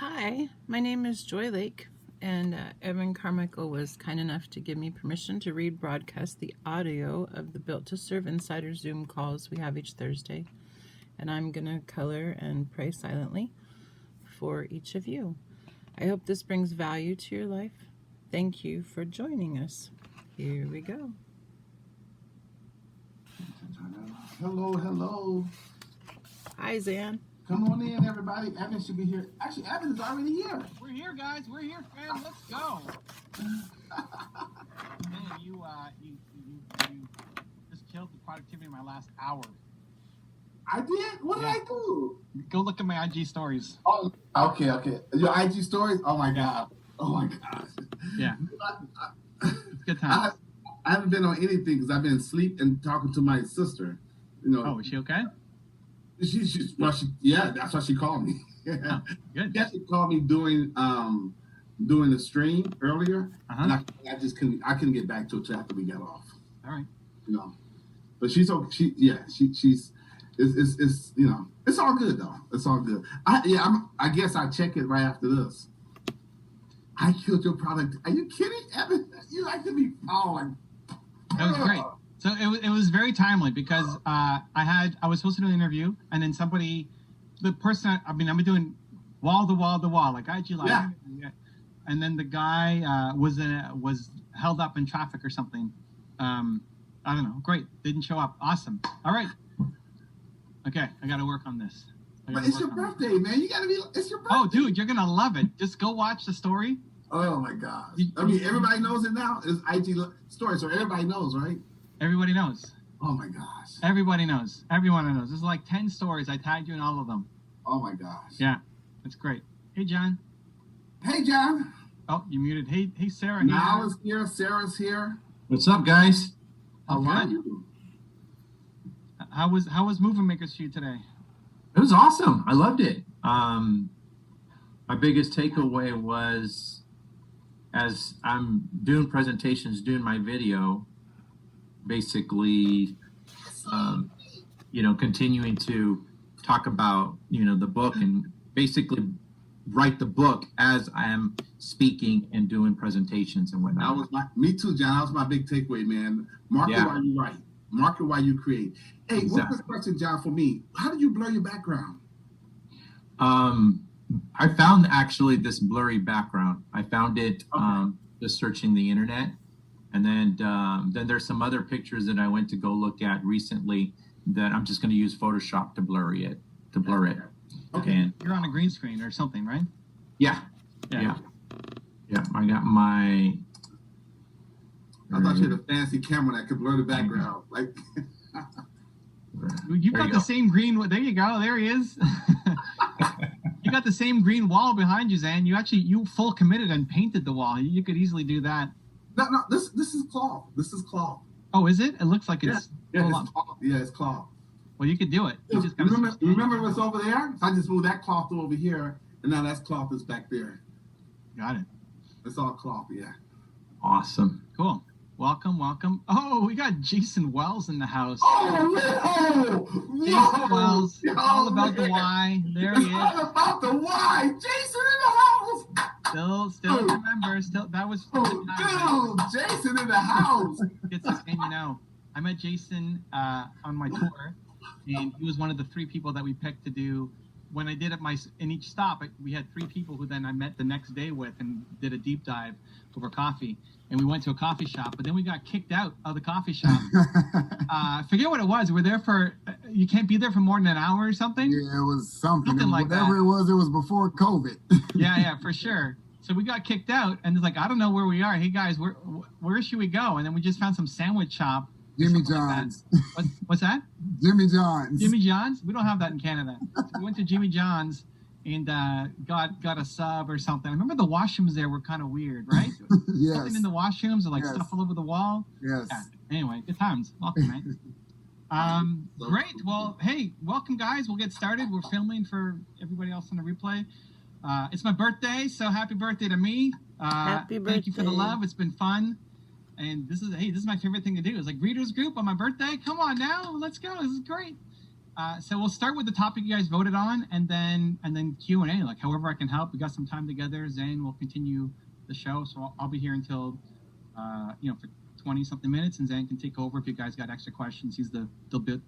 Hi, my name is Joi Lake, and Evan Carmichael was kind enough to give me permission to rebroadcast the audio of the Built to Serve Insider Zoom calls we have each Thursday. And I'm going to color and pray silently for each of you. I hope this brings value to your life. Thank you for joining us. Here we go. Hello. Hi, Zan. Come on in, everybody. Evan should be here. Actually, Evan is already here. We're here, guys. We're here, fam. Let's go. Man, you just killed the productivity in my last hour. I did? What did I do? Go look at my IG stories. Oh, okay. Your IG stories? Oh, my God. Oh, my gosh. Yeah. It's good time. I haven't been on anything because I've been asleep and talking to my sister. Oh, is she okay? Yeah, that's why she called me. Oh, good. Yeah, she called me doing the stream earlier, and I couldn't get back to it till after we got off. All right. But she's okay. She's it's all good though. It's all good. I guess I check it right after this. I killed your product. Are you kidding, Evan? You like to be following. That was great. So it was very timely because I was supposed to do an interview, and then the person I've been doing wall to wall like IG Live, yeah. And then the guy was held up in traffic or something. I don't know. Great, didn't show up. Awesome. All right. Okay, I got to work on this. But it's your birthday, man. You got to be. It's your birthday. Oh, dude, you're gonna love it. Just go watch the story. Oh my gosh. I mean, everybody knows it now. It's IG story, so everybody knows, right? Everybody knows. Oh my gosh. Everybody knows. Everyone knows. There's like 10 stories. I tagged you in all of them. Oh my gosh. Yeah, that's great. Hey, John. Hey, John. Oh, you muted. Hey, Sarah. Mal is here. Sarah's here. What's up, guys? How are you? How was Movie Makers for you today? It was awesome. I loved it. My biggest takeaway was, as I'm doing presentations, doing my video, basically, continuing to talk about, the book and basically write the book as I am speaking and doing presentations and whatnot. Me too, John. That was my big takeaway, man. Mark it while you write. Mark it while you create. Hey, exactly. One quick question, John, for me. How did you blur your background? I found actually this blurry background. I found it just searching the internet. And then there's some other pictures that I went to go look at recently that I'm just going to use Photoshop to blur it. Okay. And you're on a green screen or something, right? Yeah. I got my. I thought you had a fancy camera that could blur the background. Like. You got the same green. There you go. There he is. You got the same green wall behind you, Zan. You full committed and painted the wall. You could easily do that. No. This is cloth. This is cloth. Oh, is it? It looks like it's. It's cloth. Well, you could do it. You just remember what's over there? So I just moved that cloth over here, and now that cloth is back there. Got it. It's all cloth, yeah. Awesome. Cool. Welcome. Oh, we got Jason Wells in the house. Oh, no! Jason Wells. All about the why. There he is. All about the why. Jason in the house. Still remember. That was. Dude, Jason in the house. It's the same, I met Jason on my tour, and he was one of the 3 people that we picked to do. When I did in each stop, we had 3 people who then I met the next day with and did a deep dive over coffee. And we went to a coffee shop, but then we got kicked out of the coffee shop. Forget what it was. We're there you can't be there for more than an hour or something. Yeah, it was something like whatever that. It was before COVID. Yeah, for sure. So we got kicked out, and it's like, I don't know where we are. Hey guys, where should we go? And then we just found some sandwich shop. Jimmy John's. Like what's that? Jimmy John's. Jimmy John's? We don't have that in Canada. So we went to Jimmy John's and got a sub or something. I remember the washrooms there were kind of weird, right? Yes. Something in the washrooms or stuff all over the wall. Yes. Yeah. Anyway, good times. Welcome, man. Great. Well, hey, welcome, guys. We'll get started. We're filming for everybody else on the replay. It's my birthday, so happy birthday to me. Happy birthday. Thank you for the love. It's been fun. And this is my favorite thing to do. It's like readers group on my birthday. Come on now, let's go. This is great. So we'll start with the topic you guys voted on, and then Q&A, like however I can help. We got some time together. Zane will continue the show, so I'll be here until for 20 something minutes, and Zane can take over if you guys got extra questions. He's the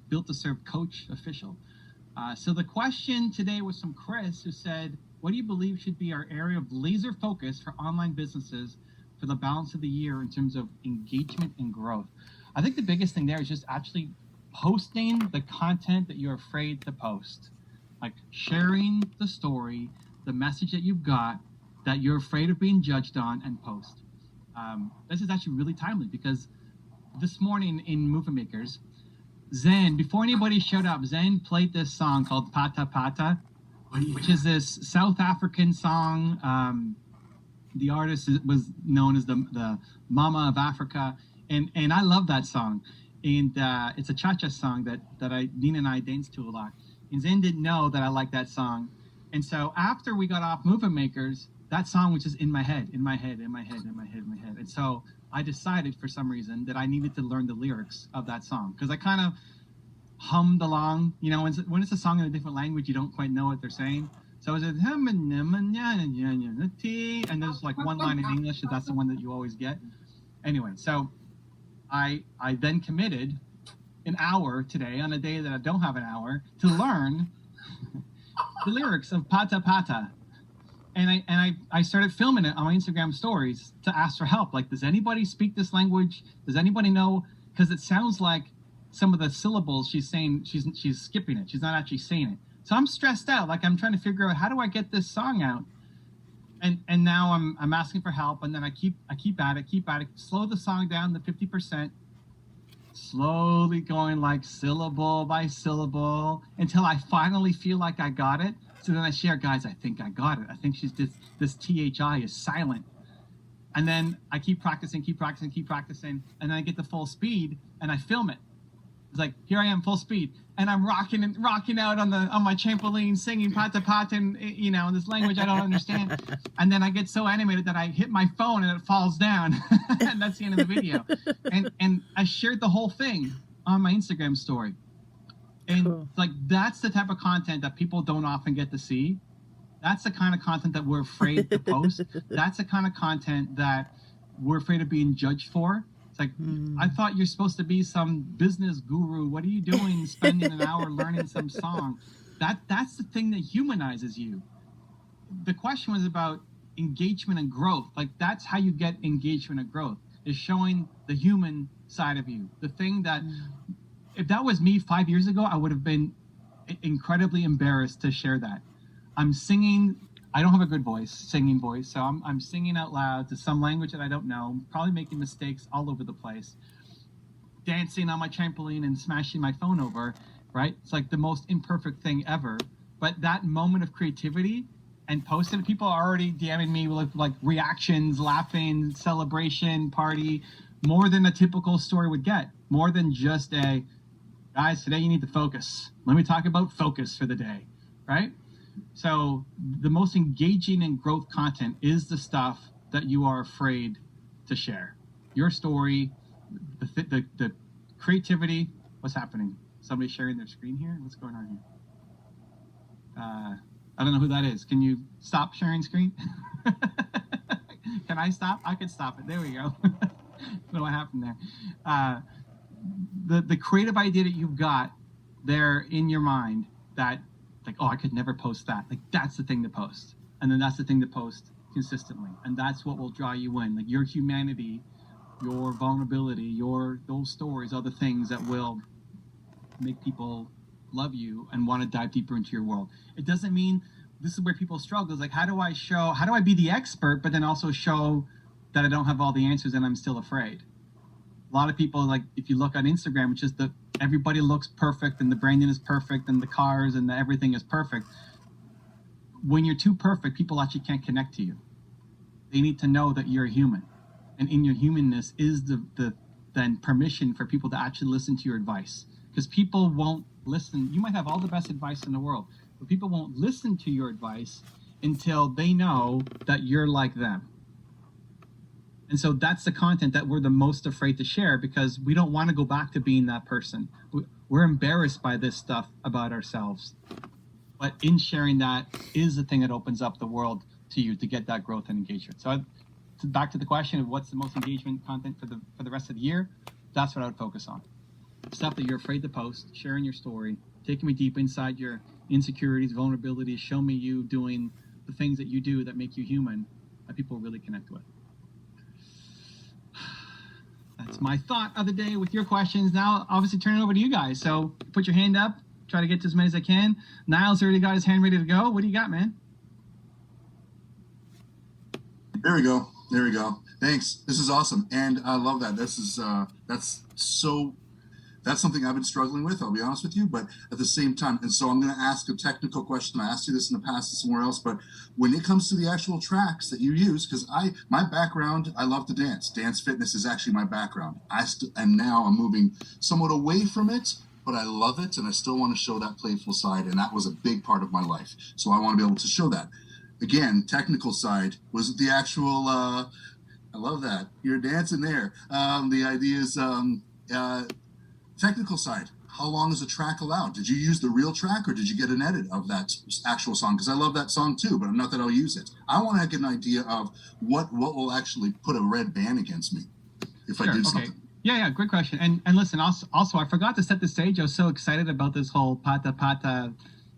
Built to Serve coach official. So the question today was from Chris, who said, what do you believe should be our area of laser focus for online businesses for the balance of the year in terms of engagement and growth? I think the biggest thing there is just actually posting the content that you're afraid to post, like sharing the story, the message that you've got that you're afraid of being judged on, and post. This is actually really timely because this morning in Movie Makers, Zen, before anybody showed up, Zen played this song called Pata Pata, which is this South African song. The artist was known as the Mama of Africa, and I love that song. And it's a cha-cha song that Nina and I danced to a lot. And Zen didn't know that I liked that song. And so after we got off Movie Makers, that song was just in my head. And so I decided for some reason that I needed to learn the lyrics of that song, because I kind of hummed along. You know, when it's a song in a different language, you don't quite know what they're saying. So I was like, and there's like one line in English, that's the one that you always get. Anyway, so I then committed an hour today, on a day that I don't have an hour, to learn the lyrics of Pata Pata. And I started filming it on my Instagram stories to ask for help. Like, does anybody speak this language? Does anybody know? Because it sounds like some of the syllables she's saying, she's skipping it. She's not actually saying it. So I'm stressed out. Like, I'm trying to figure out, how do I get this song out? And now I'm asking for help, and then I keep at it, slow the song down to 50%, slowly going like syllable by syllable until I finally feel like I got it. So then I share, guys, I think I got it. I think this THI is silent. And then I keep practicing, and then I get to full speed and I film it. It's like, here I am, full speed, and I'm rocking out on my trampoline, singing Pata Pata, in this language I don't understand. And then I get so animated that I hit my phone and it falls down, and that's the end of the video. And I shared the whole thing on my Instagram story. And cool. Like, that's the type of content that people don't often get to see. That's the kind of content that we're afraid to post. That's the kind of content that we're afraid of being judged for. It's like, I thought you're supposed to be some business guru. What are you doing spending an hour learning some song? That's the thing that humanizes you. The question was about engagement and growth. Like, that's how you get engagement and growth, is showing the human side of you. The thing that, if that was me 5 years ago, I would have been incredibly embarrassed to share that. I'm singing. I don't have a good singing voice, so I'm singing out loud to some language that I don't know, probably making mistakes all over the place, dancing on my trampoline and smashing my phone over, right? It's like the most imperfect thing ever. But that moment of creativity and posting, people are already DMing me with like reactions, laughing, celebration, party, more than a typical story would get, more than just guys, today you need to focus. Let me talk about focus for the day, right? So the most engaging and growth content is the stuff that you are afraid to share. Your story, the creativity. What's happening? Somebody sharing their screen here? What's going on here? I don't know who that is. Can you stop sharing screen? Can I stop? I could stop it. There we go. I don't know what happened there. The creative idea that you've got there in your mind that, like, oh, I could never post that. Like, that's the thing to post. And then that's the thing to post consistently. And that's what will draw you in. Like, your humanity, your vulnerability, those stories are the things that will make people love you and want to dive deeper into your world. It doesn't mean, this is where people struggle. It's like, how do I be the expert, but then also show that I don't have all the answers and I'm still afraid? A lot of people, like, if you look on Instagram, it's just everybody looks perfect and the branding is perfect and the cars and everything is perfect. When you're too perfect, people actually can't connect to you. They need to know that you're a human. And in your humanness is the then permission for people to actually listen to your advice. Because people won't listen. You might have all the best advice in the world, but people won't listen to your advice until they know that you're like them. And so that's the content that we're the most afraid to share because we don't want to go back to being that person. We're embarrassed by this stuff about ourselves. But in sharing that is the thing that opens up the world to you to get that growth and engagement. So back to the question of what's the most engagement content for the rest of the year, that's what I would focus on. Stuff that you're afraid to post, sharing your story, taking me deep inside your insecurities, vulnerabilities, show me you doing the things that you do that make you human that people really connect with. That's my thought of the day with your questions. Now, obviously, turn it over to you guys. So put your hand up. Try to get to as many as I can. Niall's already got his hand ready to go. What do you got, man? There we go. There we go. Thanks. This is awesome. And I love that. That's something I've been struggling with, I'll be honest with you, but at the same time, and so I'm going to ask a technical question. I asked you this in the past somewhere else, but when it comes to the actual tracks that you use, because my background, I love to dance. Dance fitness is actually my background. And now I'm moving somewhat away from it, but I love it, and I still want to show that playful side, and that was a big part of my life. So I want to be able to show that. Again, technical side, was it the actual, I love that. You're dancing there. The idea is, technical side, how long is a track allowed? Did you use the real track or did you get an edit of that actual song? Because I love that song too, but not that I'll use it. I want to get an idea of what will actually put a red band against me if I did something. Yeah, great question. And listen, also I forgot to set the stage. I was so excited about this whole pata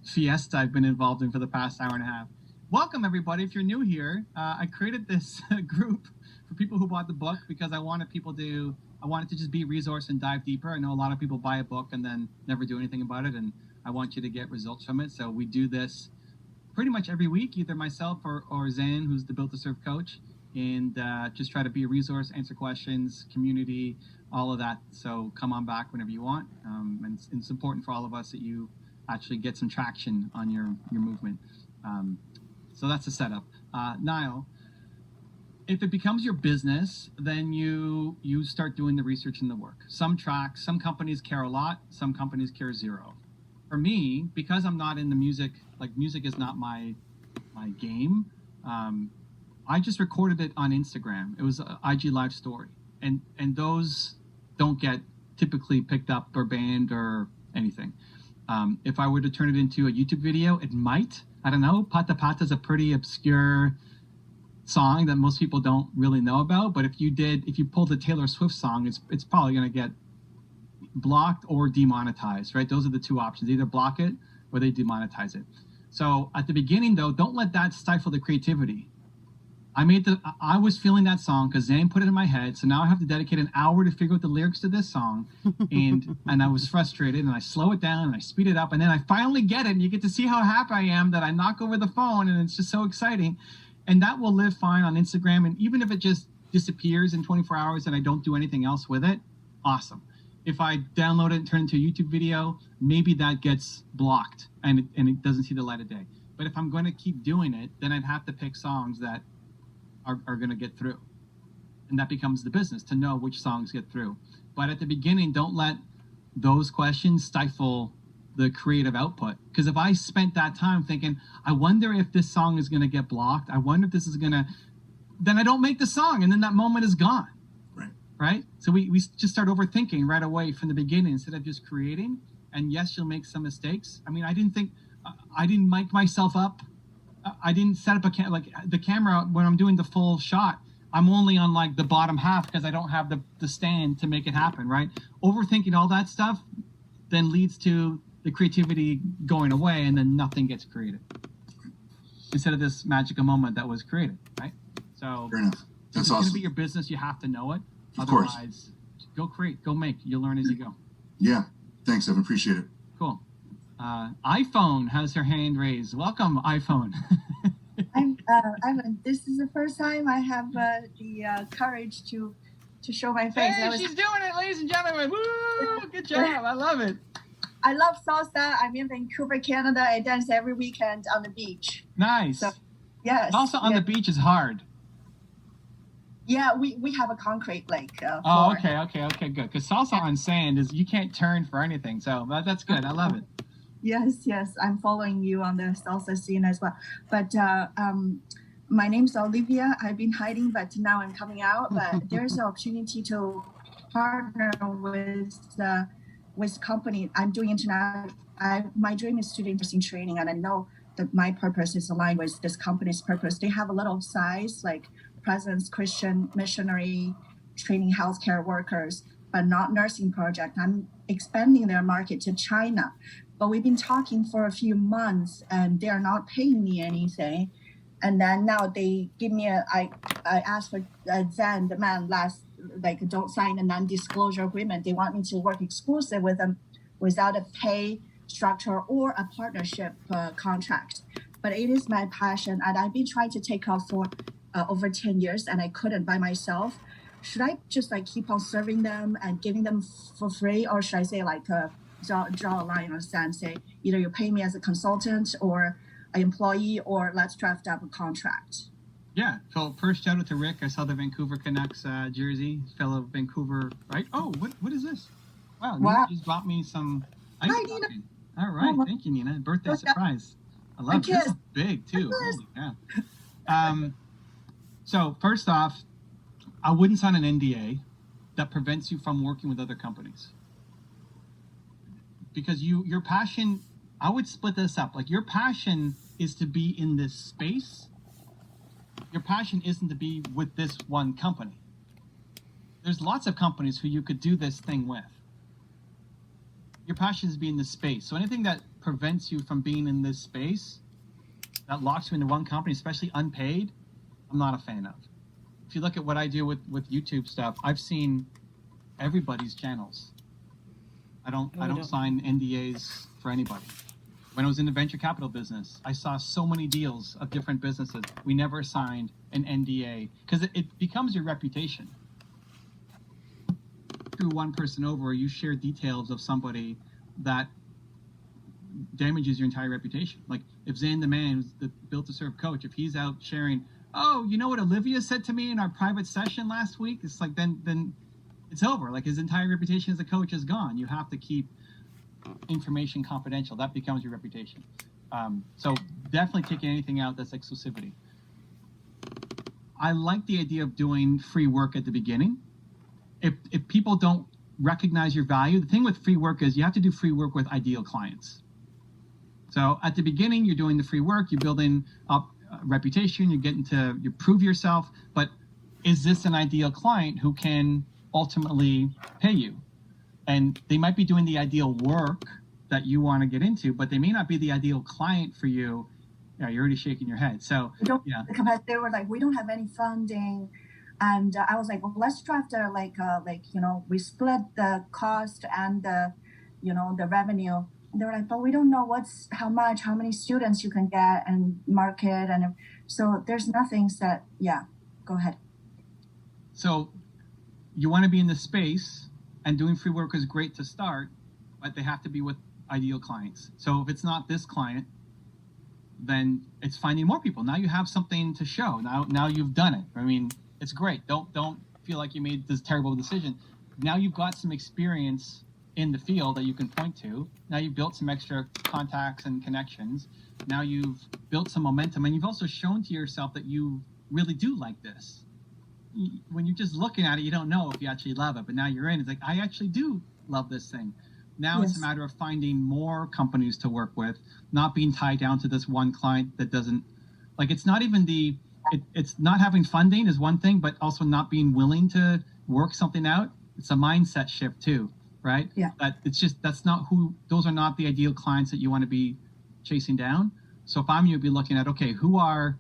fiesta I've been involved in for the past hour and a half. Welcome everybody. If you're new here, I created this group for people who bought the book because I wanted to just be a resource and dive deeper. I know a lot of people buy a book and then never do anything about it, and I want you to get results from it. So we do this pretty much every week, either myself or Zan, who's the Built to Serve coach, and just try to be a resource, answer questions, community, all of that. So come on back whenever you want. And it's important for all of us that you actually get some traction on your movement. So that's the setup. Niall, if it becomes your business, then you start doing the research and the work. Some tracks, some companies care a lot, some companies care zero. For me, because I'm not in the music, like music is not my game, I just recorded it on Instagram. It was an IG live story. And those don't get typically picked up or banned or anything. If I were to turn it into a YouTube video, it might. I don't know. Pata Pata is a pretty obscure song that most people don't really know about, but if you pulled a Taylor Swift song, it's probably going to get blocked or demonetized, right? Those are the two options. Either block it or they demonetize it. So at the beginning though, don't let that stifle the creativity. I was feeling that song because Zane put it in my head, so now I have to dedicate an hour to figure out the lyrics to this song, and I was frustrated, and I slow it down and I speed it up, and then I finally get it, and you get to see how happy I am that I knock over the phone, and it's just so exciting. And that will live fine on Instagram. And even if it just disappears in 24 hours and I don't do anything else with it, awesome. If I download it and turn it into a YouTube video, maybe that gets blocked and it doesn't see the light of day. But if I'm going to keep doing it, then I'd have to pick songs that are going to get through. And that becomes the business, to know which songs get through. But at the beginning, don't let those questions stifle the creative output. Because if I spent that time thinking, I wonder if this song is going to get blocked, I wonder if this is going to, then I don't make the song, and then that moment is gone. Right? So we just start overthinking right away from the beginning instead of just creating. And yes, you'll make some mistakes. I mean, I didn't mic myself up. I didn't set up the camera when I'm doing the full shot. I'm only on like the bottom half because I don't have the stand to make it happen, right? Overthinking all that stuff then leads to the creativity going away, and then nothing gets created instead of this magical moment that was created, right? So fair enough. That's it's awesome. going to be your business. You have to know it. Of Otherwise, course. Go create, go make. You'll learn as you go. Yeah. Thanks, Evan. Appreciate it. Cool. iPhone has her hand raised. Welcome, iPhone. Evan, this is the first time I have the courage to show my face. Hey, she's doing it, ladies and gentlemen. Woo! Good job. I love it. I love salsa. I'm in Vancouver, Canada. I dance every weekend on the beach. Nice. So, yes. Salsa on the beach is hard. Yeah, we have a concrete lake. Oh, okay, good. Because salsa on sand is, you can't turn for anything. So that's good. I love it. Yes. I'm following you on the salsa scene as well. But My name's Olivia. I've been hiding, but now I'm coming out. But there's an opportunity to partner with company. I'm doing international. My dream is to do nursing training, and I know that my purpose is aligned with this company's purpose. They have a little size, like Presence Christian Missionary training healthcare workers, but not nursing project. I'm expanding their market to China. But we've been talking for a few months, and they are not paying me anything. And then now they give me I asked for Zen, the man don't sign a non-disclosure agreement. They want me to work exclusive with them without a pay structure or a partnership contract. But it is my passion, and I've been trying to take off for over 10 years, and I couldn't by myself. Should I just keep on serving them and giving them for free, or should I say draw a line on the sand, say either you pay me as a consultant or an employee, or let's draft up a contract? Yeah. So first, shout out to Rick. I saw the Vancouver Canucks jersey, fellow Vancouver, right? Oh, what is this? Wow. Nina just brought me some ice. Hi, Nina. All right. Thank you, Nina. Birthday surprise. I love it. This is big too. Holy cow. So first off, I wouldn't sign an NDA that prevents you from working with other companies. Because your passion, I would split this up. Your passion is to be in this space. Your passion isn't to be with this one company. There's lots of companies who you could do this thing with. Your passion is to be in this space. So anything that prevents you from being in this space, that locks you into one company, especially unpaid, I'm not a fan of. If you look at what I do with YouTube stuff, I've seen everybody's channels. I don't sign NDAs for anybody. When I was in the venture capital business, I saw so many deals of different businesses. We never signed an NDA because it becomes your reputation. Through one person over, you share details of somebody that damages your entire reputation. Like if Zane the man who's the Built to Serve coach, if he's out sharing, oh, you know what Olivia said to me in our private session last week? It's like then it's over. Like his entire reputation as a coach is gone. You have to keep information confidential. That becomes your reputation. So definitely taking anything out that's exclusivity. I like the idea of doing free work at the beginning. If people don't recognize your value, the thing with free work is you have to do free work with ideal clients. So at the beginning, you're doing the free work, you're building up reputation, you prove yourself, but is this an ideal client who can ultimately pay you? And they might be doing the ideal work that you want to get into, but they may not be the ideal client for you. Yeah, you're already shaking your head. So they were like, we don't have any funding. And I was like, well, let's draft we split the cost and the revenue. And they were like, but we don't know how many students you can get and market. And so there's nothing set. Yeah, go ahead. So you want to be in the space, and doing free work is great to start, but they have to be with ideal clients. So if it's not this client, then it's finding more people. Now you have something to show. Now you've done it. I mean, it's great. Don't feel like you made this terrible decision. Now you've got some experience in the field that you can point to. Now you've built some extra contacts and connections. Now you've built some momentum, and you've also shown to yourself that you really do like this. When you're just looking at it, you don't know if you actually love it, but now you're in. It's like, I actually do love this thing. Now It's a matter of finding more companies to work with, not being tied down to this one client that doesn't, it's not even it's not having funding is one thing, but also not being willing to work something out. It's a mindset shift too, right? Yeah. Those are not the ideal clients that you want to be chasing down. So if I'm you, be looking at, okay, who are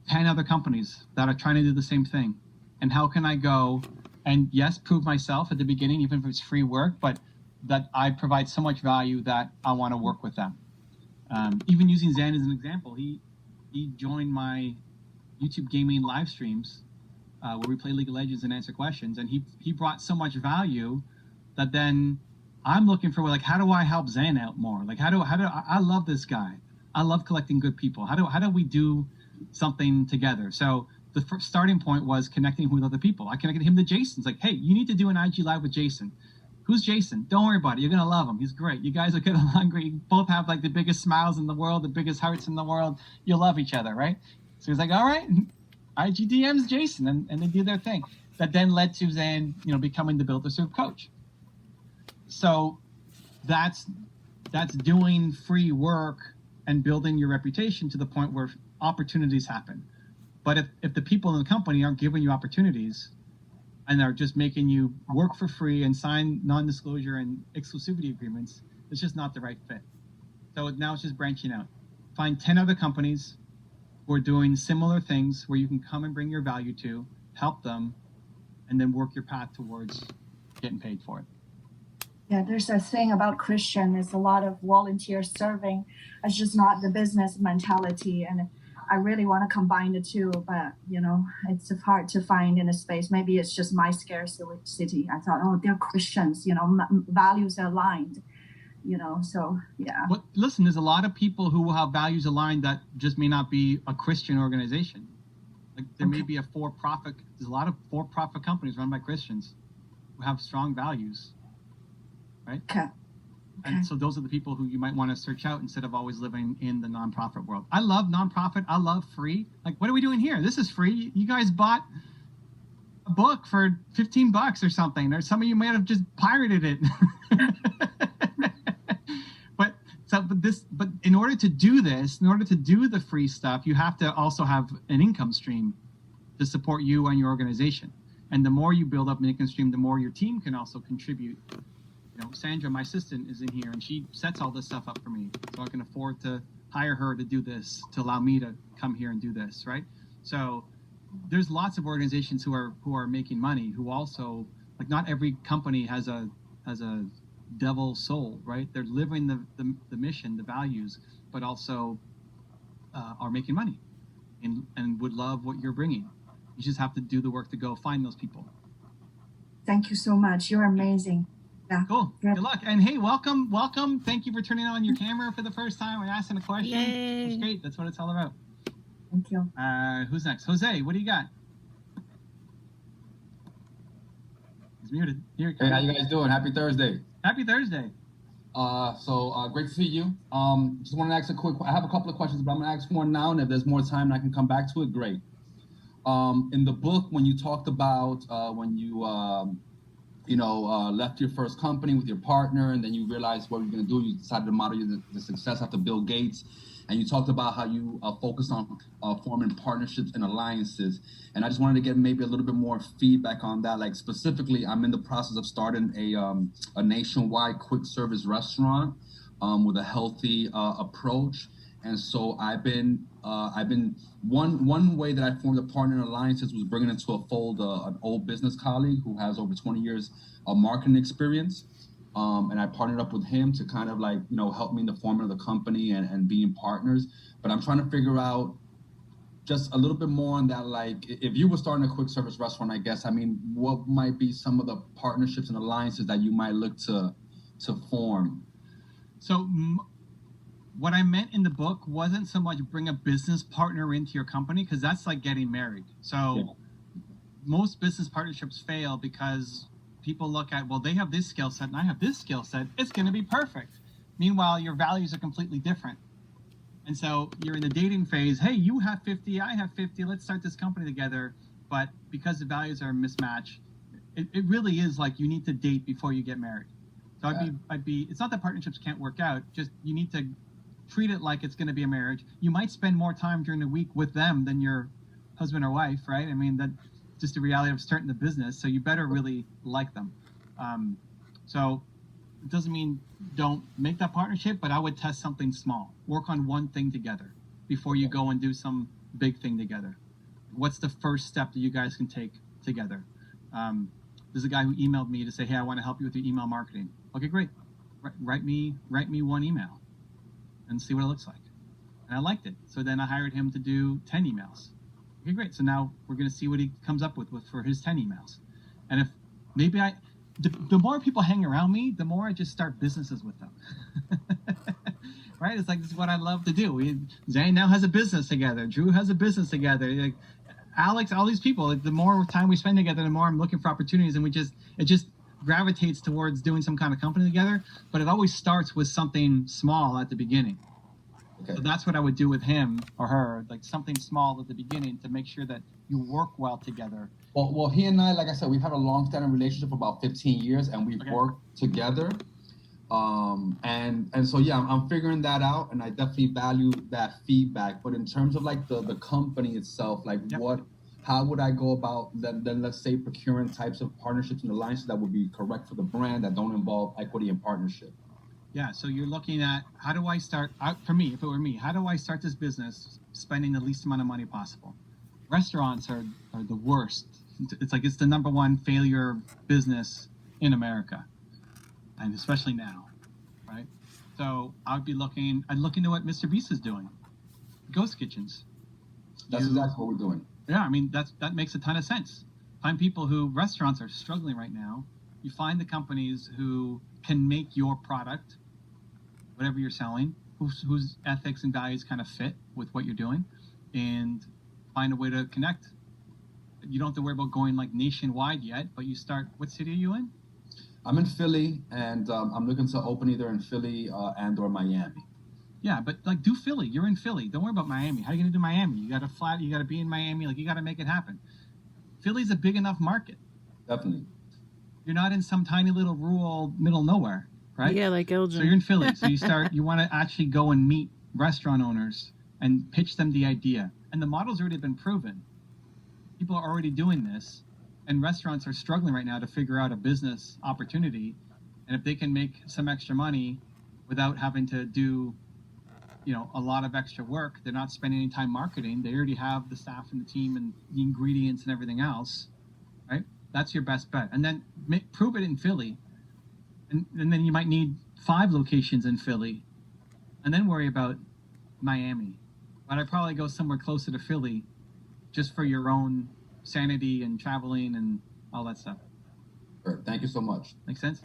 10 other companies that are trying to do the same thing, and how can I go and yes, prove myself at the beginning, even if it's free work, but that I provide so much value that I want to work with them. Even using Zan as an example, he joined my YouTube gaming live streams where we play League of Legends and answer questions, and he brought so much value that then I'm looking for how do I help Zan out more? I love this guy. I love collecting good people. How do we do something together? So the first starting point was connecting with other people. I connected him to Jason. It's like, hey, you need to do an IG live with Jason. Who's Jason? Don't worry about it. You're going to love him. He's great. You guys are getting hungry. You both have the biggest smiles in the world, the biggest hearts in the world. You'll love each other, right? So he's like, all right, IGDM's Jason, and they do their thing. That then led to Zan, becoming the Build to Serve coach. So that's doing free work and building your reputation to the point where opportunities happen. But if the people in the company aren't giving you opportunities and are just making you work for free and sign non-disclosure and exclusivity agreements, it's just not the right fit. So now it's just branching out. Find 10 other companies who are doing similar things where you can come and bring your value to, help them, and then work your path towards getting paid for it. Yeah, there's a thing about Christian. There's a lot of volunteer serving. It's just not the business mentality. And I really want to combine the two, but, it's hard to find in a space. Maybe it's just my scarcity. I thought, oh, they're Christians, values are aligned, so yeah. Well, listen, there's a lot of people who will have values aligned that just may not be a Christian organization. Like there may be there's a lot of for-profit companies run by Christians who have strong values. Right? Okay. And so those are the people who you might want to search out instead of always living in the nonprofit world. I love nonprofit. I love free. Like, what are we doing here? This is free. You guys bought a book for $15 or something, or some of you might have just pirated it. But in order to do this, in order to do the free stuff, you have to also have an income stream to support you and your organization. And the more you build up an income stream, the more your team can also contribute. Sandra, my assistant, is in here, and she sets all this stuff up for me, so I can afford to hire her to do this, to allow me to come here and do this, right? So there's lots of organizations who are making money, who also, like, not every company has a devil soul, right? They're living the mission, the values, but also are making money and would love what you're bringing. You just have to do the work to go find those people. Thank you so much. You're amazing. Yeah. Cool. Good luck. And hey, welcome. Thank you for turning on your camera for the first time and asking a question. Yay. That's great. That's what it's all about. Thank you. Who's next? Jose, what do you got? He's muted. Here. Hey, how you guys doing? Happy Thursday. Happy Thursday. So great to see you. Just want to ask I have a couple of questions, but I'm gonna ask one now, and if there's more time and I can come back to it, great. In the book, when you talked about when you left your first company with your partner, and then you realized what you were going to do. You decided to model the success after Bill Gates, and you talked about how you focused on forming partnerships and alliances. And I just wanted to get maybe a little bit more feedback on that. Like specifically, I'm in the process of starting a nationwide quick service restaurant with a healthy approach. And so I've been one way that I formed a partner in alliances was bringing into a fold an old business colleague who has over 20 years of marketing experience. And I partnered up with him to kind of help me in the forming of the company and being partners. But I'm trying to figure out just a little bit more on that. Like if you were starting a quick service restaurant, I guess, what might be some of the partnerships and alliances that you might look to form? So what I meant in the book wasn't so much bring a business partner into your company, because that's like getting married. So most business partnerships fail because people look at, well, they have this skill set and I have this skill set. It's going to be perfect. Meanwhile, your values are completely different. And so you're in the dating phase. Hey, you have 50, I have 50. Let's start this company together. But because the values are mismatched, it really is like you need to date before you get married. So I'd be. It's not that partnerships can't work out. Just you need to treat it like it's going to be a marriage. You might spend more time during the week with them than your husband or wife, right? That's just the reality of starting the business. So you better really like them. So it doesn't mean don't make that partnership, but I would test something small. Work on one thing together before you go and do some big thing together. What's the first step that you guys can take together? There's a guy who emailed me to say, hey, I want to help you with your email marketing. Okay, great. Write me one email and see what it looks like. And I liked it. So then I hired him to do 10 emails. Okay, great. So now we're going to see what he comes up with for his 10 emails. And if maybe the more people hang around me, the more I just start businesses with them. Right? It's like, this is what I love to do. Zane now has a business together. Drew has a business together. Like Alex, all these people, like the more time we spend together, the more I'm looking for opportunities. And it just gravitates towards doing some kind of company together. But it always starts with something small at the beginning. Okay. So that's what I would do with him or her, like something small at the beginning to make sure that you work well together. Well, he and I, like I said, we've had a long-standing relationship for about 15 years, and we've worked together. And so yeah, I'm figuring that out, and I definitely value that feedback. But in terms of like the company itself, like how would I go about then let's say procuring types of partnerships and alliances that would be correct for the brand that don't involve equity and partnership? Yeah, so you're looking at how do I start, for me, if it were me, how do I start this business spending the least amount of money possible? Restaurants are the worst. It's the number one failure business in America, and especially now, right? So I'd look into what Mr. Beast is doing, ghost kitchens. That's exactly what we're doing. Yeah, I mean, that makes a ton of sense. Find people restaurants are struggling right now. You find the companies who can make your product, whatever you're selling, whose ethics and values kind of fit with what you're doing, and find a way to connect. You don't have to worry about going like nationwide yet, but you start. What city are you in? I'm in Philly, and I'm looking to open either in Philly and or Miami. Yeah, but like do Philly. You're in Philly. Don't worry about Miami. How are you going to do Miami? You got to be in Miami. Like you got to make it happen. Philly's a big enough market. Definitely. You're not in some tiny little rural middle nowhere, right? Yeah, like Elgin. So you're in Philly. So you want to actually go and meet restaurant owners and pitch them the idea. And the model's already been proven. People are already doing this, and restaurants are struggling right now to figure out a business opportunity. And if they can make some extra money without having to do, a lot of extra work, they're not spending any time marketing. They already have the staff and the team and the ingredients and everything else, right? That's your best bet. And then prove it in Philly. And then you might need 5 locations in Philly, and then worry about Miami. But I'd probably go somewhere closer to Philly just for your own sanity and traveling and all that stuff. Sure. Thank you so much. Make sense?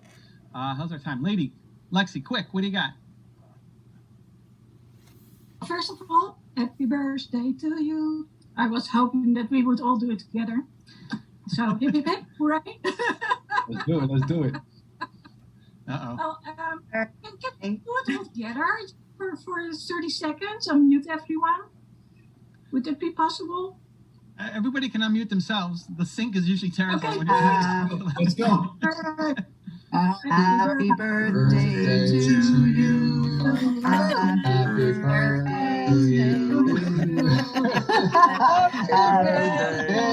How's our time? Lady, Lexi, quick, what do you got? First of all, happy birthday to you. I was hoping that we would all do it together. So, hip, hip, hip, hooray. Let's do it. Uh-oh. Well, can we do it all together for 30 seconds? Unmute everyone. Would that be possible? Everybody can unmute themselves. The sync is usually terrible. Okay. Let's go. Happy birthday to you. Happy birthday to you. Happy birthday to you. Happy birthday.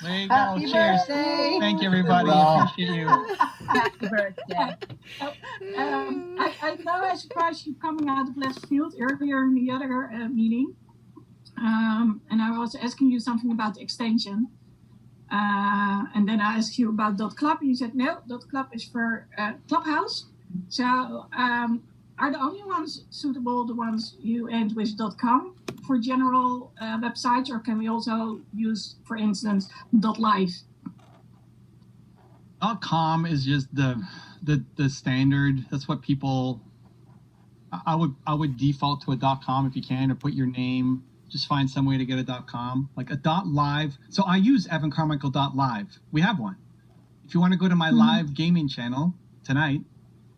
There you go. Cheers. Thank you, everybody. Appreciate you. Happy birthday. I know I surprised you coming out of left field earlier in the other meeting. And I was asking you something about the extension. And then I asked you about .club. You said, no, .club is for Clubhouse. So are the only ones suitable the ones you end with .com for general websites, or can we also use, for instance, .live? .com is just the standard. That's what people. I would default to a .com if you can, or put your name. Just find some way to get a .com, like a .live. So I use evancarmichael.live. We have one. If you want to go to my live gaming channel tonight,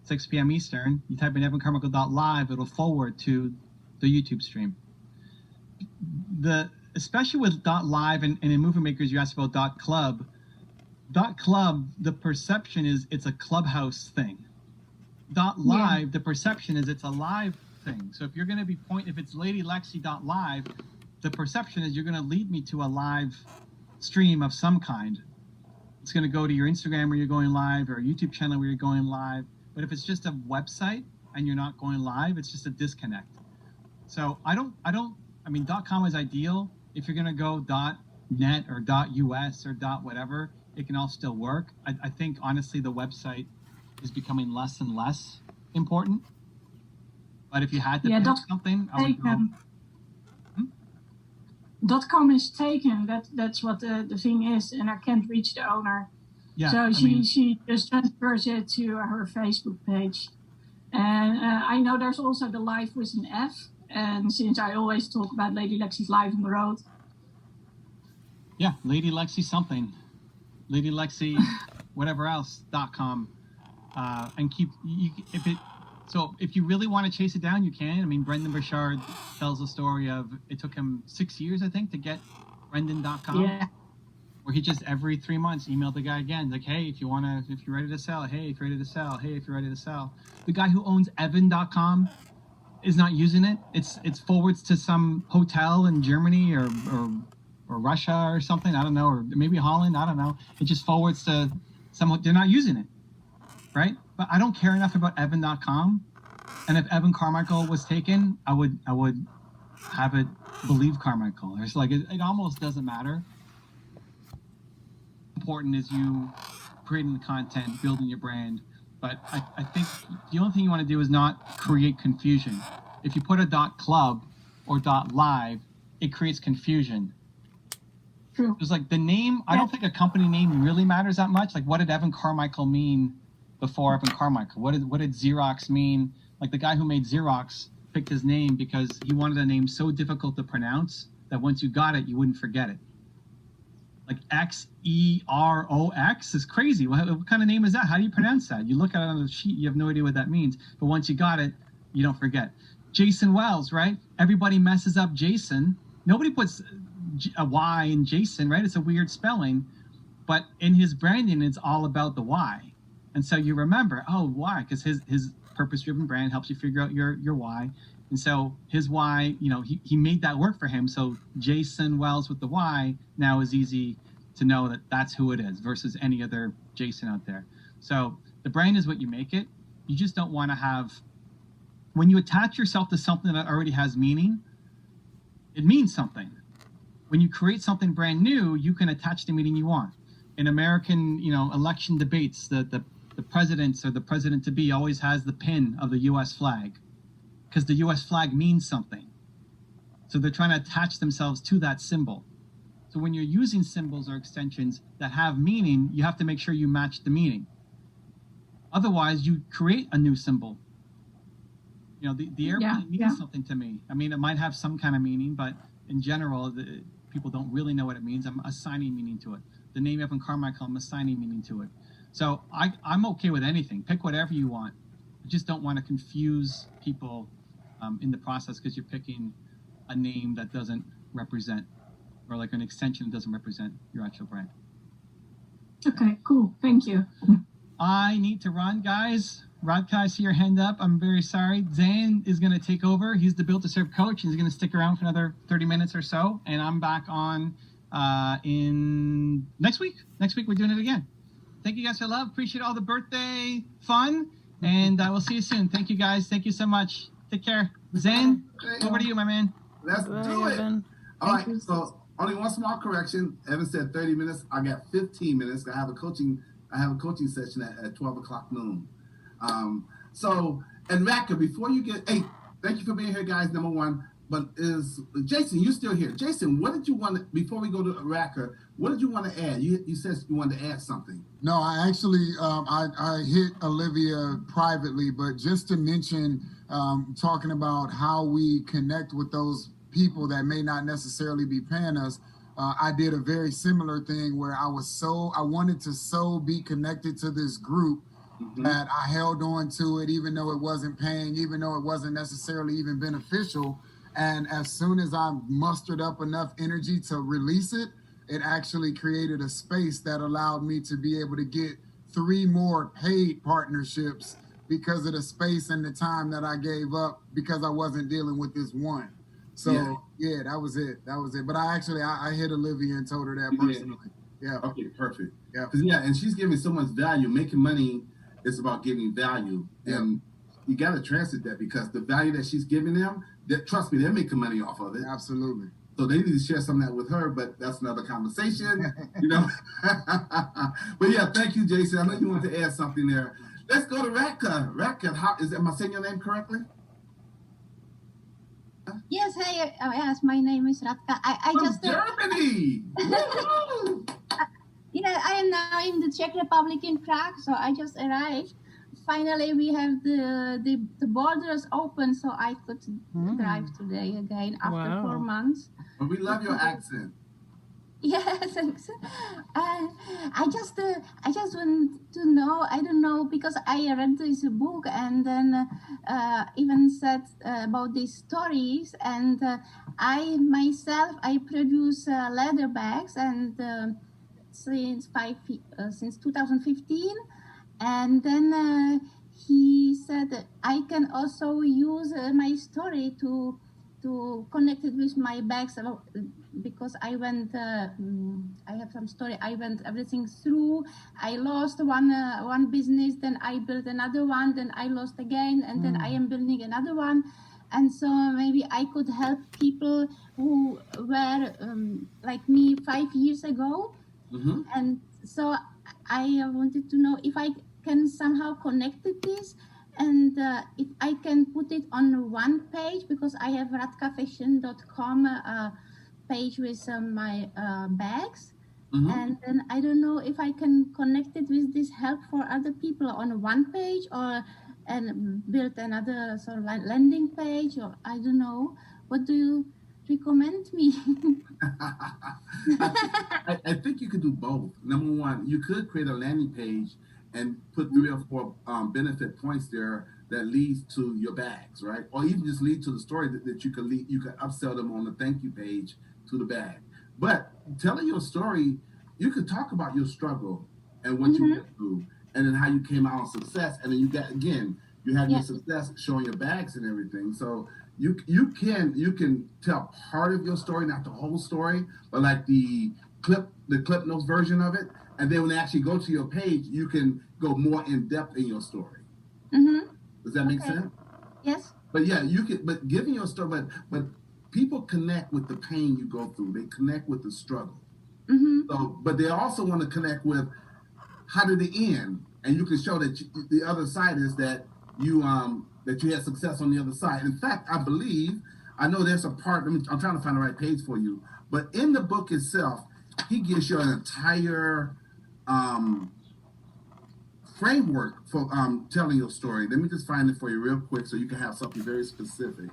6 p.m. Eastern, you type in evancarmichael.live, it'll forward to the YouTube stream. Especially with .live and in Movie Makers, you asked about .club. .club, the perception is it's a Clubhouse thing. .live, the perception is it's a live thing. So if you're going to be if it's Lady Lexi .live, the perception is you're going to lead me to a live stream of some kind. It's going to go to your Instagram where you're going live, or a YouTube channel where you're going live. But if it's just a website and you're not going live, it's just a disconnect. So I mean, .com is ideal. If you're going to go .net or .us or .whatever, it can all still work. I think, honestly, the website is becoming less and less important. But if you had to pick something, I would go. .com is taken. That's what the thing is, and I can't reach the owner. Yeah, so she just transfers it to her Facebook page. And I know there's also the live with an F. And since I always talk about Lady Lexi's Live on the Road. Yeah, Lady Lexi something. Lady Lexi, whatever else.com. And if you really want to chase it down, you can. I mean, Brendan Burchard tells the story of it took him 6 years, I think, to get Brendan.com. Yeah. Where he just every 3 months emailed the guy again, like, hey, if you're ready to sell, hey, if you're ready to sell, hey, if you're ready to sell. The guy who owns Evan.com is not using it. It's forwards to some hotel in Germany or Russia or something. I don't know, or maybe Holland. I don't know. It just forwards to someone. They're not using it, right? But I don't care enough about Evan.com. And if Evan Carmichael was taken, I would have it believe Carmichael. It's like it almost doesn't matter. Important is you creating the content, building your brand. But I think the only thing you want to do is not create confusion. If you put a .club or .live, it creates confusion. True. It's like the name. I don't think a company name really matters that much. Like, what did Evan Carmichael mean before Evan Carmichael? What did Xerox mean? Like, the guy who made Xerox picked his name because he wanted a name so difficult to pronounce that once you got it, you wouldn't forget it. Like Xerox is crazy. What kind of name is that? How do you pronounce that? You look at it on the sheet, you have no idea what that means. But once you got it, you don't forget. Jason Wells, right? Everybody messes up Jason. Nobody puts a Y in Jason, right? It's a weird spelling. But in his branding, it's all about the why. And so you remember, oh, why? Because his purpose-driven brand helps you figure out your why. And so his why, he made that work for him. So Jason Wells with the Y now is easy to know that that's who it is versus any other Jason out there. So the brand is what you make it. You just don't want to have, when you attach yourself to something that already has meaning, it means something. When you create something brand new, you can attach the meaning you want. In American, election debates, the presidents or the president-to-be always has the pin of the U.S. flag, because the U.S. flag means something. So they're trying to attach themselves to that symbol. So when you're using symbols or extensions that have meaning, you have to make sure you match the meaning. Otherwise, you create a new symbol. The airplane means something to me. I mean, it might have some kind of meaning, but in general, people don't really know what it means. I'm assigning meaning to it. The name Evan Carmichael, I'm assigning meaning to it. So I'm okay with anything. Pick whatever you want. I just don't want to confuse people in the process because you're picking a name that doesn't represent, or like an extension that doesn't represent your actual brand. Okay, cool. Thank you. I need to run, guys. Radka, I see your hand up. I'm very sorry. Zane is going to take over. He's the Built to Serve coach. He's going to stick around for another 30 minutes or so. And I'm back on in next week. Next week, we're doing it again. Thank you guys for love. Appreciate all the birthday fun. And I will see you soon. Thank you, guys. Thank you so much. Take care. Zane, over to you, my man. Let's do it. All right. So only one small correction. Evan said 30 minutes. I got 15 minutes. I have a coaching session at 12 o'clock noon. And Raka, before you get, thank you for being here, guys, number one. But is Jason, you still here? Jason, what did you want to, before we go to Raka, what did you want to add? You said you wanted to add something. No, I actually, I hit Olivia privately, but just to mention, talking about how we connect with those people that may not necessarily be paying us. I did a very similar thing where I wanted to be connected to this group that I held on to it, even though it wasn't paying, even though it wasn't necessarily even beneficial. And as soon as I mustered up enough energy to release it, it actually created a space that allowed me to be able to get 3 more paid partnerships because of the space and the time that I gave up because I wasn't dealing with this one. So yeah, that was it. But I hit Olivia and told her that personally. Yeah. Okay, perfect. Yeah. And she's giving so much value. Making money is about giving value. And you got to translate that because the value that she's giving them, trust me, they're making money off of it. Absolutely. So they need to share some of that with her, but that's another conversation, But yeah, thank you, Jason. I know you want to add something there. Let's go to Radka. Radka, am I saying your name correctly? Yes, hi. Yes, my name is Radka. I just Germany. I am now in the Czech Republic in Prague, so I just arrived. Finally, we have the borders open, so I could drive today again after 4 months. But we love your accent. Yeah, thanks. I just want to know. I don't know because I read this book and then even said about these stories. And I myself I produce leather bags and since 2015. And then he said that I can also use my story to connect it with my bags because I went. I have some story. I went everything through. I lost one business, then I built another one, then I lost again, and then I am building another one. And so maybe I could help people who were like me 5 years ago. Mm-hmm. And so I wanted to know if I can somehow connect this and if I can put it on one page because I have radkafashion.com page with my bags. Mm-hmm. And then I don't know if I can connect it with this help for other people on one page or and build another sort of landing page, or I don't know. What do you recommend me? I think you could do both. Number one, you could create a landing page and put 3 or 4 benefit points there that leads to your bags, right? Or even just lead to the story that you could lead. You could upsell them on the thank you page to the bag. But telling your story, you could talk about your struggle and what you went through, and then how you came out on success, and then you got you have your success showing your bags and everything. So you can tell part of your story, not the whole story, but like the clip notes version of it, and then when they actually go to your page, you can go more in depth in your story. Does that make sense? Yes. But yeah, you can. But giving your story, but people connect with the pain you go through. They connect with the struggle. So, but they also want to connect with how did it end, and you can show that the other side is that you had success on the other side. In fact, I know there's a part. I'm trying to find the right page for you, but in the book itself, he gives you an entire framework for telling your story. Let me just find it for you real quick so you can have something very specific.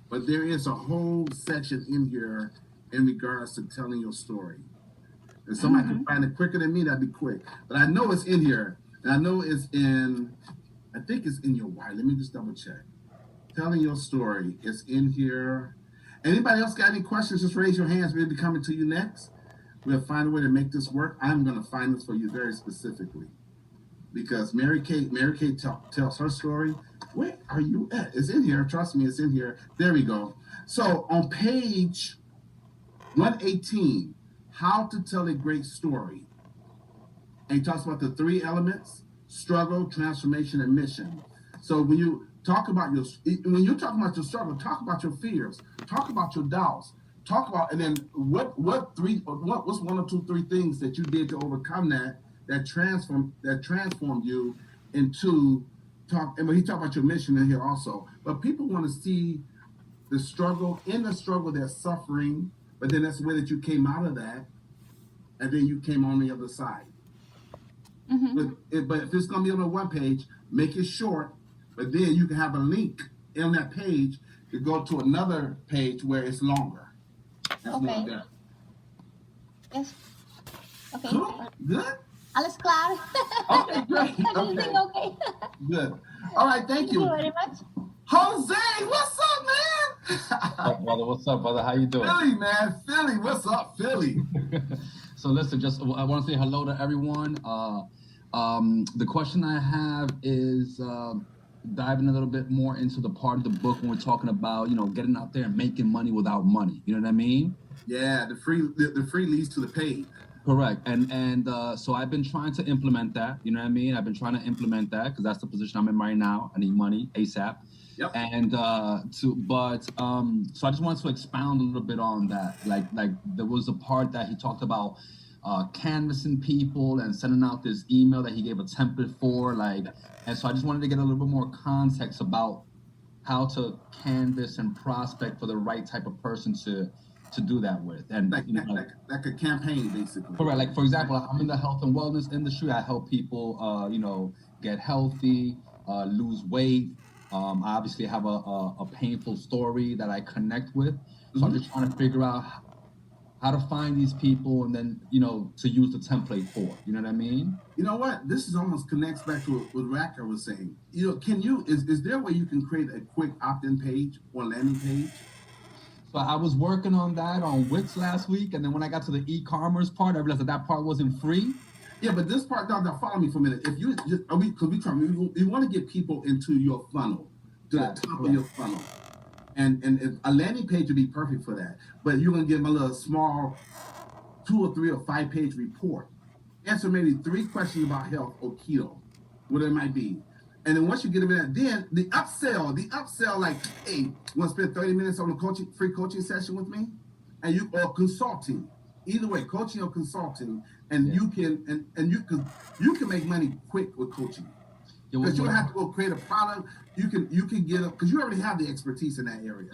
But there is a whole section in here in regards to telling your story. If somebody can find it quicker than me, that'd be quick. But I know it's in here. And I know I think it's in your why. Let me just double check. Telling your story is in here. Anybody else got any questions? Just raise your hands. We'll be coming to you next. We'll find a way to make this work. I'm going to find this for you very specifically. Because Mary Kate tells her story. Where are you at? It's in here. Trust me, it's in here. There we go. So on page 118, how to tell a great story. And he talks about the 3 elements: struggle, transformation, and mission. So when you talk about when you're talking about your struggle, talk about your fears, talk about your doubts, talk about, and then what's 1 or 2, 3 things that you did to overcome that transformed you into talk. And when he talked about your mission in here also, but people want to see the struggle. In the struggle, they're suffering, but then that's the way that you came out of that, and then you came on the other side. But if it's going to be on the one page, make it short, but then you can have a link in that page to go to another page where it's longer. That's more depth. Yes. Okay. Cool. Good. Alles klar. Okay, great. Everything okay. Good. All right, thank you. Thank you very much. Jose, what's up, man? Brother, what's up, brother? How you doing? Philly, man. Philly, what's up, Philly? So listen, I want to say hello to everyone. The question I have is diving a little bit more into the part of the book when we're talking about, getting out there and making money without money. You know what I mean? Yeah, the free leads to the paid. Correct. And so I've been trying to implement that. You know what I mean? I've been trying to implement that because that's the position I'm in right now. I need money ASAP. Yep. And so I just wanted to expound a little bit on that. Like there was a part that he talked about canvassing people and sending out this email that he gave a template for, and so I just wanted to get a little bit more context about how to canvas and prospect for the right type of person to do that with. And like a campaign, basically. Correct. Like, for example, I'm in the health and wellness industry. I help people get healthy, lose weight. I obviously have a painful story that I connect with. So I'm just trying to figure out how to find these people, and then, you know, to use the template for. You know what I mean? You know what? This is almost connects back to what Racker was saying. You know, is there a way you can create a quick opt-in page or landing page? So I was working on that on Wix last week, and then when I got to the e-commerce part, I realized that part wasn't free. Yeah, but this part, now follow me for a minute. If you just, we want to get people into your funnel, to the top of your funnel. And a landing page would be perfect for that. But you're going to give them a little small 2 or 3 or 5 page report. Answer maybe 3 questions about health or keto, whatever it might be. And then once you get them in that, then the upsell, like, hey, want to spend 30 minutes on a free coaching session with me? Or consulting. Either way, coaching or consulting, and you can make money quick with coaching. Because you don't have to go create a product. You can get it because you already have the expertise in that area.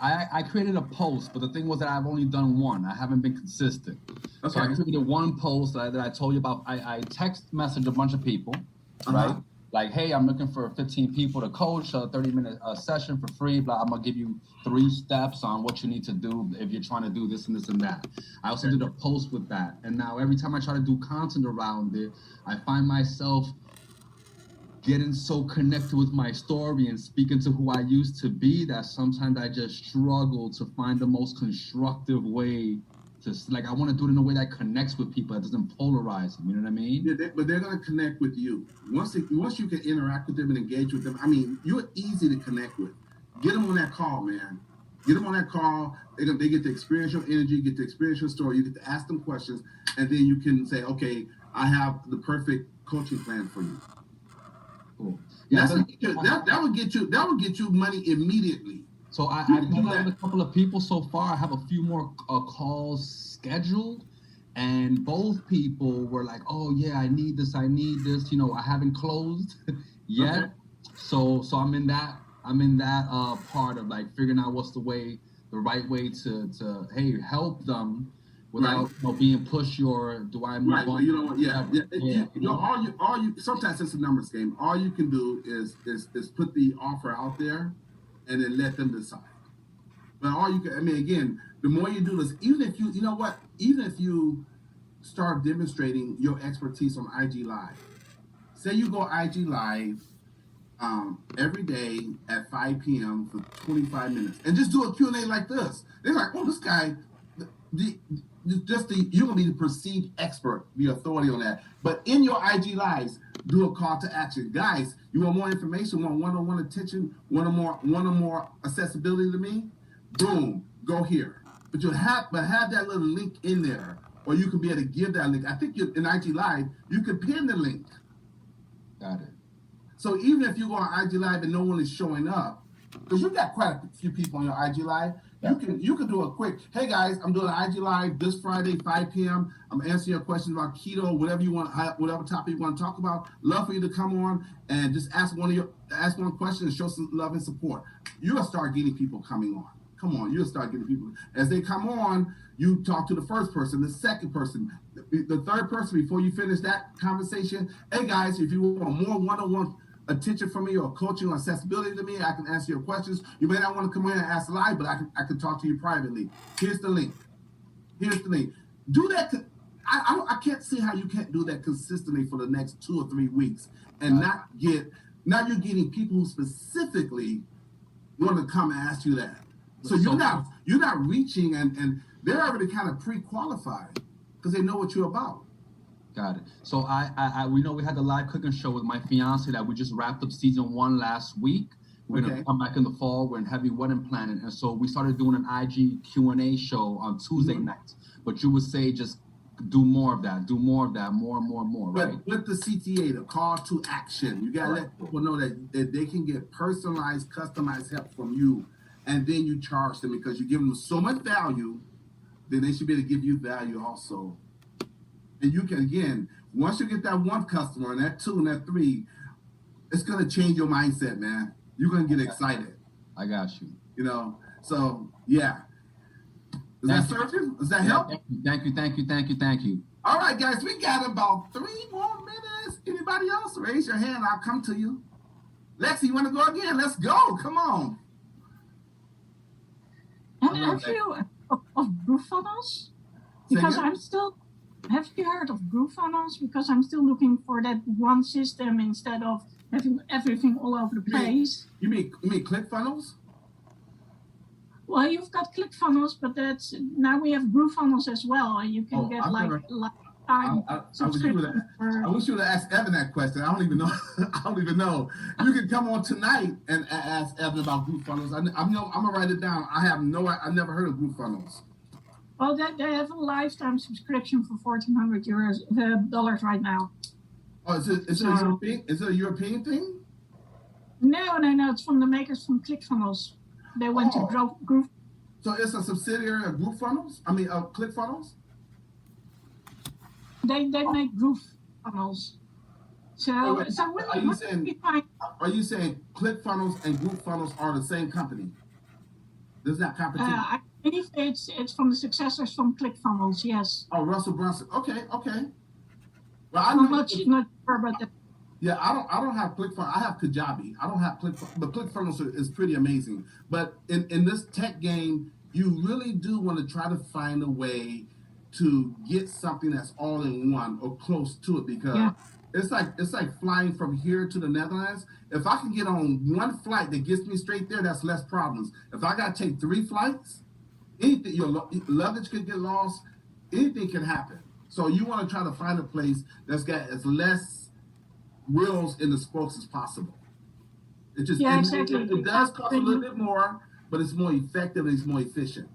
I created a post, but the thing was that I've only done one. I haven't been consistent. Okay. So I created one post that I told you about. I text messaged a bunch of people, right? Like, hey, I'm looking for 15 people to coach, a 30-minute session for free. Blah, I'm gonna give you 3 steps on what you need to do if you're trying to do this and this and that. I also did a post with that, and now every time I try to do content around it, I find myself getting so connected with my story and speaking to who I used to be that sometimes I just struggle to find the most constructive way to, like, I want to do it in a way that connects with people, that doesn't polarize them. You know what I mean? Yeah, but they're going to connect with you. Once you can interact with them and engage with them, I mean, you're easy to connect with. Get them on that call, man. Get them on that call. They get to experience your energy, get to experience your story. You get to ask them questions, and then you can say, okay, I have the perfect coaching plan for you. Cool. Yeah, that would get you money immediately. So I've done that with a couple of people so far. I have a few more calls scheduled, and both people were like, "Oh yeah, I need this. You know, I haven't closed yet." Okay. So I'm in that part of like figuring out what's the right way to help them without being pushy, or do I move on? You know what? You know, all you sometimes it's a numbers game. All you can do is put the offer out there and then let them decide. But all you can, I mean, again, the more you do this, even if you start demonstrating your expertise on IG Live, say you go IG Live every day at 5 p.m. for 25 minutes and just do a Q&A like this. They're like, oh, this guy, you're gonna be the perceived expert, the authority on that. But in your IG Lives, do a call to action. Guys, you want more information, want one-on-one attention, one or more accessibility to me? Boom, go here. But have that little link in there, or you can be able to give that link. I think in IG Live, you can pin the link. Got it. So even if you go on IG Live and no one is showing up, because you've got quite a few people on your IG Live, you can do a quick, hey guys, I'm doing an IG Live this Friday, 5 p.m. I'm answering your questions about keto, whatever you want, whatever topic you want to talk about. Love for you to come on and just ask one question and show some love and support. You'll start getting people coming on. Come on, you'll start getting people. As they come on, you talk to the first person, the second person, the third person before you finish that conversation. Hey guys, if you want more one-on-one attention from me or coaching or accessibility to me, I can answer your questions. You may not want to come in and ask live, but I can talk to you privately. Here's the link. Do that. I can't see how you can't do that consistently for the next 2 or 3 weeks and not you're getting people who specifically want to come and ask you that. So you're not reaching and they're already kind of pre-qualified because they know what you're about. Got it. So we know we had the live cooking show with my fiance that we just wrapped up season 1 last week. We're gonna come back in the fall. We're in heavy wedding planning, and so we started doing an IG Q&A show on Tuesday nights. But you would say just do more of that, more and more, right? But with the CTA, the call to action, you gotta let people know that they can get personalized, customized help from you, and then you charge them because you give them so much value, then they should be able to give you value also. And you can, again, once you get that 1 customer and that 2 and that 3, it's going to change your mindset, man. You're going to get excited. I got you. You know, so, yeah. Does that serve you? Does that help? Thank you. All right, guys, we got about 3 more minutes. Anybody else? Raise your hand. I'll come to you. Lexi, you want to go again? Let's go. Come on. And a few of funnels. Because I'm still. Have you heard of GrooveFunnels? Because I'm still looking for that one system instead of having everything all over the place. You mean ClickFunnels? Well, you've got ClickFunnels, but that's now we have GrooveFunnels as well, and you can get lifetime I subscription. wish you would have asked Evan that question. I don't even know. I don't even know. You can come on tonight and ask Evan about GrooveFunnels. I'm gonna write it down. I've never heard of GrooveFunnels. Well, they have a lifetime subscription for $1,400 right now. Oh, is it a European thing? No. It's from the makers from ClickFunnels. They went to Groove. So it's a subsidiary of GrooveFunnels? I mean, of ClickFunnels? They make GrooveFunnels. So wait. so when Are you saying ClickFunnels and GrooveFunnels are the same company? There's not competition. I believe it's from the successors from ClickFunnels. Yes. Oh, Russell Brunson. Okay. Well, I'm not sure about that. Yeah, I don't have ClickFunnels. I have Kajabi. I don't have ClickFunnels, but ClickFunnels is pretty amazing. But in this tech game, you really do want to try to find a way to get something that's all in one or close to it, because it's like flying from here to the Netherlands. If I can get on one flight that gets me straight there, that's less problems. If I got to take 3 flights, anything, your luggage could get lost, anything can happen. So you want to try to find a place that's got as less wheels in the spokes as possible. It just exactly. It does cost a little bit more, but it's more effective and it's more efficient.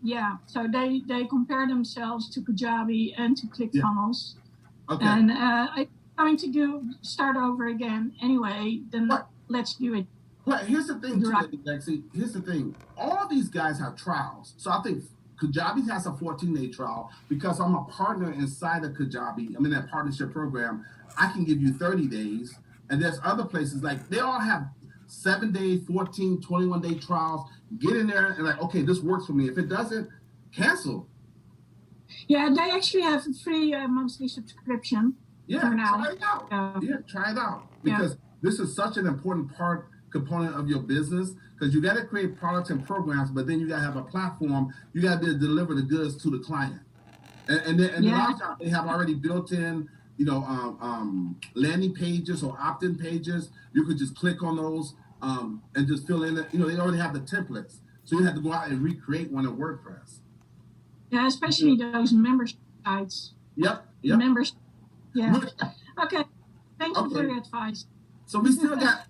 Yeah, so they compare themselves to Kajabi and to ClickFunnels. Yeah. Okay. And I'm going to start over again anyway, then let's do it. Well, here's the thing, Lexi. Here's the thing. All these guys have trials. So I think Kajabi has a 14-day trial. Because I'm a partner inside of Kajabi, I'm in that partnership program, I can give you 30 days. And there's other places, like they all have 7-day, 14, 21-day trials. Get in there and okay, this works for me. If it doesn't, cancel. Yeah, they actually have a free monthly subscription for now. Try it out. Try it out. Because this is such an important component of your business, because you got to create products and programs, but then you got to have a platform. You got to be able to deliver the goods to the client. And a lot of times they have already built in, landing pages or opt-in pages. You could just click on those and just fill in. They already have the templates, so you have to go out and recreate one in WordPress. Yeah, especially those membership sites. Yep. Membership. Yeah. Okay. Thank you for your advice. So we still got.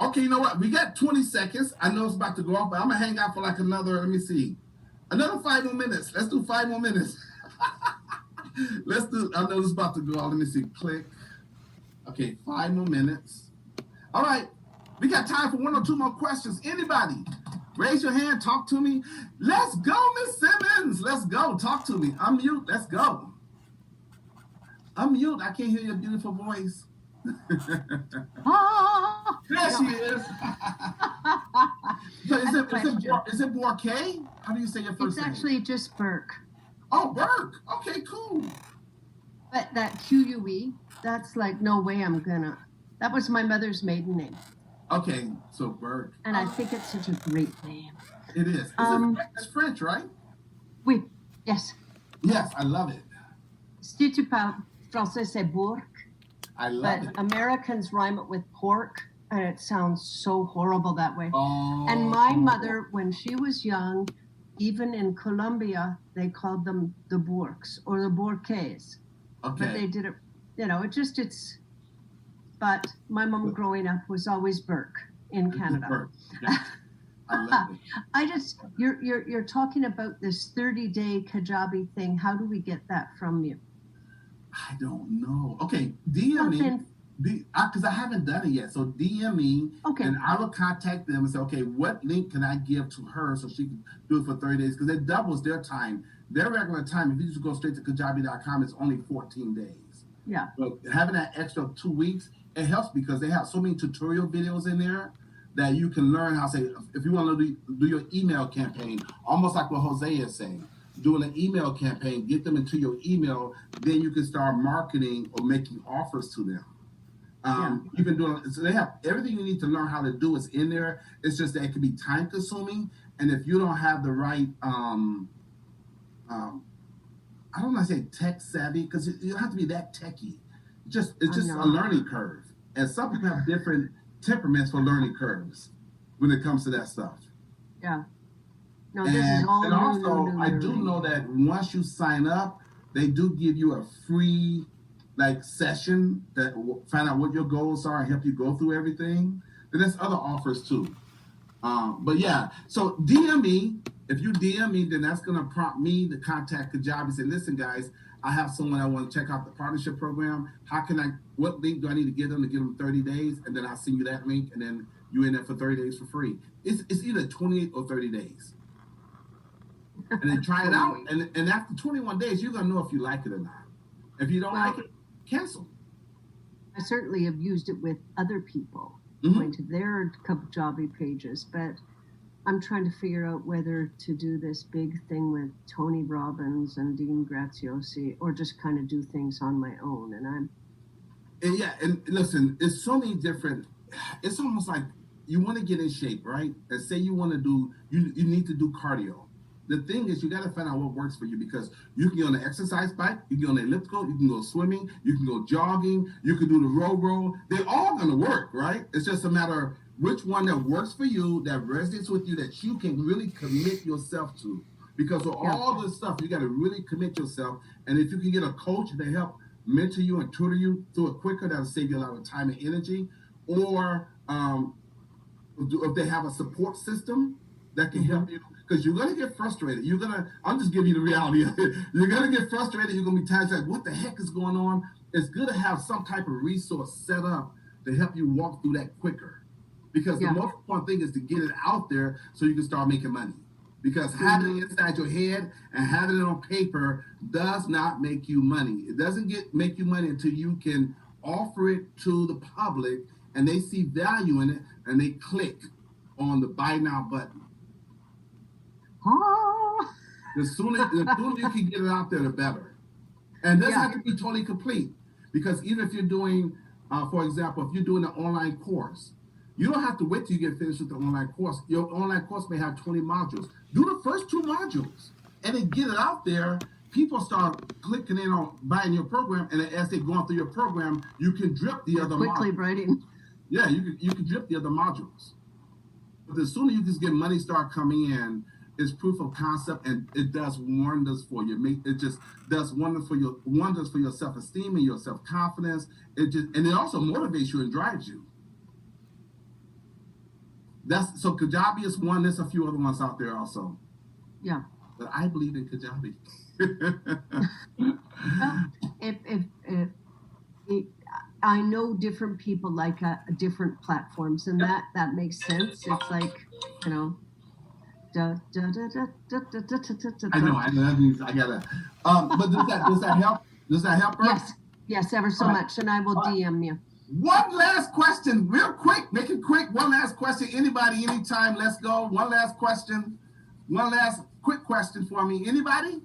Okay. You know what? We got 20 seconds. I know it's about to go off, but I'm gonna hang out for another. Let me see, another 5 more minutes. Let's do 5 more minutes. Let's do. I know it's about to go off. Let me see. Click. Okay, 5 more minutes. All right. We got time for 1 or 2 more questions. Anybody? Raise your hand. Talk to me. Let's go, Miss Simmons. Let's go. Talk to me. Unmute. Let's go. Unmute. I can't hear your beautiful voice. There she is. So is it Bourque? How do you say your first name? It's actually just Burke. Oh, Burke. Okay, cool. But that QUE, that's no way I'm gonna. That was my mother's maiden name. Okay, so Burke. And I think it's such a great name. It is. It's French, right? Oui. Yes. Yes, I love it. Si tu parles français, c'est Bourque. I love it. But Americans rhyme it with pork, and it sounds so horrible that way. Oh. And my mother, when she was young, even in Colombia, they called them the Bourques or the Bourques. Okay. But they did it, it's. But my mom growing up was always Burke in Canada. Burke. Yeah. I love it. You're talking about this 30-day Kajabi thing. How do we get that from you? I don't know. Okay, DM me. Because I haven't done it yet. So DM me, and I will contact them and say, okay, what link can I give to her so she can do it for 30 days? Because it doubles their time. Their regular time, if you just go straight to kajabi.com, it's only 14 days. Yeah. But having that extra 2 weeks, it helps because they have so many tutorial videos in there that you can learn how to say, if you want to do your email campaign, almost like what Jose is saying, doing an email campaign, get them into your email, then you can start marketing or making offers to them. You can do it. So they have everything you need to learn how to do is in there. It's just that it can be time consuming. And if you don't have the right I don't want to say tech savvy because you don't have to be that techy. It's just a learning curve, and some people have different temperaments for learning curves when it comes to that stuff. Yeah. No, this is all and also, I do know that once you sign up, they do give you a free session that will find out what your goals are and help you go through everything. Then there's other offers too. But yeah, so DM me. If you DM me, then that's gonna prompt me to contact Kajabi and say, listen, guys, I have someone I want to check out the partnership program. What link do I need to give them to give them 30 days? And then I'll send you that link, and then you in there for 30 days for free. It's either 28 or 30 days. And then try it out. And after 21 days, you're gonna know if you like it or not. If you don't like it, cancel. I certainly have used it with other people, going to their Kajabi pages, but I'm trying to figure out whether to do this big thing with Tony Robbins and Dean Graziosi, or just kind of do things on my own. And listen, it's so many different. It's almost like you want to get in shape, right? And say you want to do, you need to do cardio. The thing is, you got to find out what works for you, because you can get on an exercise bike, you can get on an elliptical, you can go swimming, you can go jogging, you can do the row. They're all going to work, right? It's just a matter of which one that works for you, that resonates with you, that you can really commit yourself to. Because with all this stuff, you got to really commit yourself. And if you can get a coach to help mentor you and tutor you through it quicker, that'll save you a lot of time and energy. Or if they have a support system that can help you, because you're going to get frustrated. I'm just giving you the reality of it. You're going to get frustrated. You're going to be tired, like, what the heck is going on? It's good to have some type of resource set up to help you walk through that quicker. Because the most important thing is to get it out there so you can start making money. Because having it inside your head and having it on paper does not make you money. It doesn't make you money until you can offer it to the public and they see value in it and they click on the buy now button. The sooner you can get it out there, the better. And it doesn't have to be totally complete. Because even if you're doing, for example, if you're doing an online course, you don't have to wait till you get finished with the online course. Your online course may have 20 modules. Do the first 2 modules and then get it out there. People start clicking in on buying your program, and as they're going through your program, you can drip the other modules. writing. Yeah, you can drip the other modules. But the sooner you just get money start coming in, it's proof of concept, and it does wonders for you. It just does wonders for your self-esteem and your self-confidence. And it also motivates you and drives you. So Kajabi is one. There's a few other ones out there also. Yeah. But I believe in Kajabi. I know different people like different platforms, and that makes sense. It's like, I know. That means I gotta. But does that help? Does that help her? Yes, ever so much, and I will DM you. One last question, real quick. Make it quick. One last question. Anybody, anytime. Let's go. One last question. One last quick question for me. Anybody?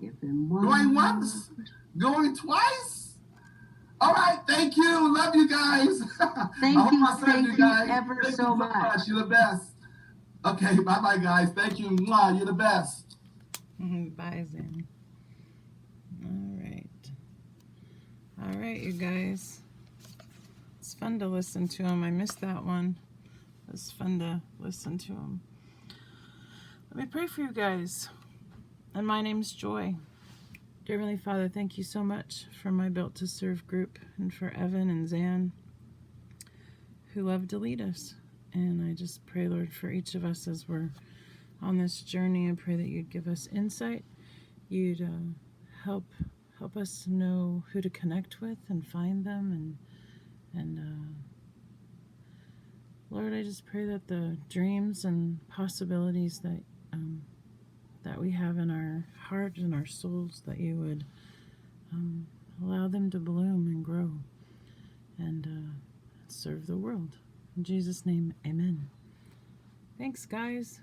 Going once? Going twice? All right. Thank you. Love you guys. Thank you ever so much. You're the best. Okay. Bye-bye, guys. Thank you. Mwah, you're the best. Bye, Zen. All right, you guys. It's fun to listen to him. I missed that one. It was fun to listen to him. Let me pray for you guys. And my name's Joy. Dear Heavenly Father, thank you so much for my Built to Serve group and for Evan and Zan, who love to lead us. And I just pray, Lord, for each of us as we're on this journey. I pray that you'd give us insight. You'd help us know who to connect with and find them, and Lord, I just pray that the dreams and possibilities that we have in our hearts and our souls, that you would allow them to bloom and grow and serve the world. In Jesus' name, amen. Thanks, guys.